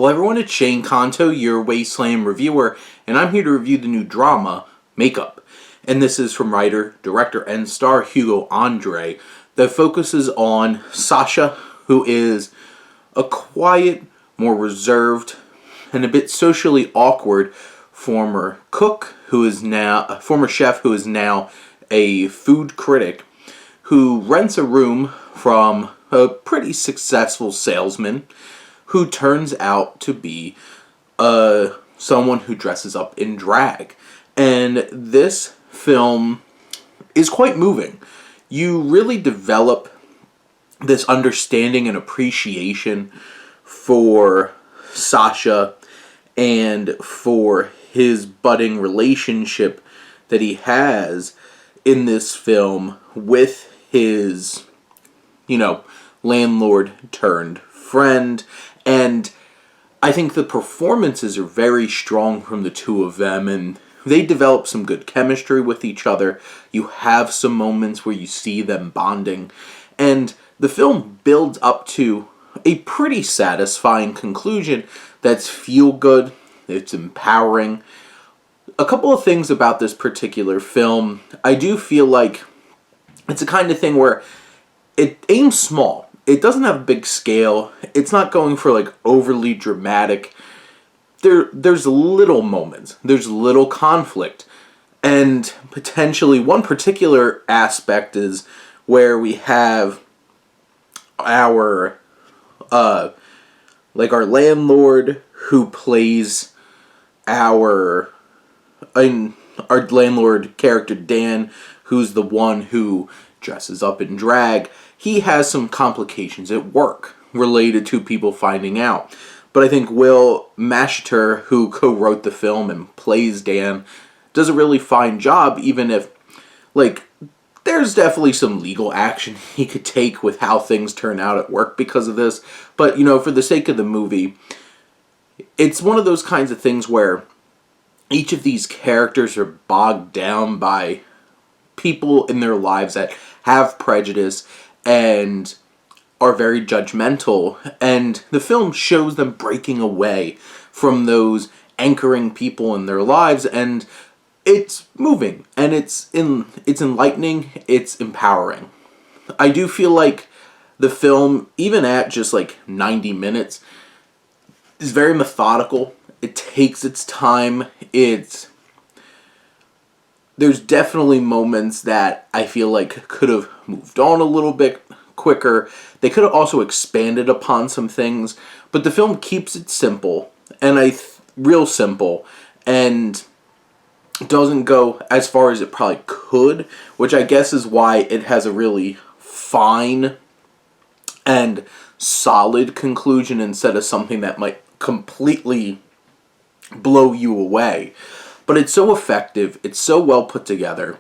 Well, everyone, it's Shane Kanto, your Wasteland reviewer, and I'm here to review the new drama, Makeup. And this is from writer, director, and star Hugo Andre, that focuses on Sasha, who is a quiet, more reserved, and a bit socially awkward former cook who is now a former chef who is now a food critic who rents a room from a pretty successful salesman who turns out to be someone who dresses up in drag. And this film is quite moving. You really develop this understanding and appreciation for Sasha and for his budding relationship that he has in this film with his, landlord turned friend. And I think the performances are very strong from the two of them, and they develop some good chemistry with each other. You have some moments where you see them bonding, and the film builds up to a pretty satisfying conclusion that's feel-good, it's empowering. A couple of things about this particular film, I do feel like it's a kind of thing where it aims small. It doesn't have a big scale. It's not going for overly dramatic. There's little moments. There's little conflict. And potentially one particular aspect is where we have our landlord who plays our landlord character Dan, who's the one who dresses up in drag. He has some complications at work related to people finding out. But I think Will Masheter, who co-wrote the film and plays Dan, does a really fine job, even if, there's definitely some legal action he could take with how things turn out at work because of this. But, for the sake of the movie, it's one of those kinds of things where each of these characters are bogged down by people in their lives that have prejudice and are very judgmental, and the film shows them breaking away from those anchoring people in their lives, and it's moving, and it's enlightening, it's empowering. I do feel like the film, even at just 90 minutes, is very methodical. It takes its time. There's definitely moments that I feel like could have moved on a little bit quicker. They could have also expanded upon some things, but the film keeps it simple, and real simple, and doesn't go as far as it probably could, which I guess is why it has a really fine and solid conclusion instead of something that might completely blow you away. But it's so effective, it's so well put together.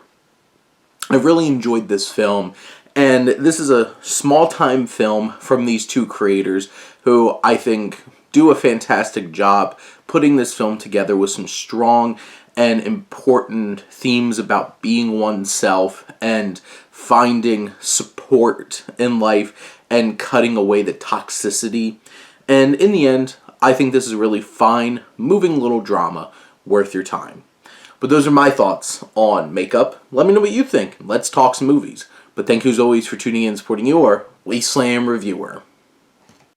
I really enjoyed this film, and this is a small-time film from these two creators who I think do a fantastic job putting this film together with some strong and important themes about being oneself and finding support in life and cutting away the toxicity. And in the end, I think this is a really fine, moving little drama worth your time. But those are my thoughts on Makeup. Let me know what you think. Let's talk some movies. But thank you as always for tuning in and supporting your Wasteland reviewer.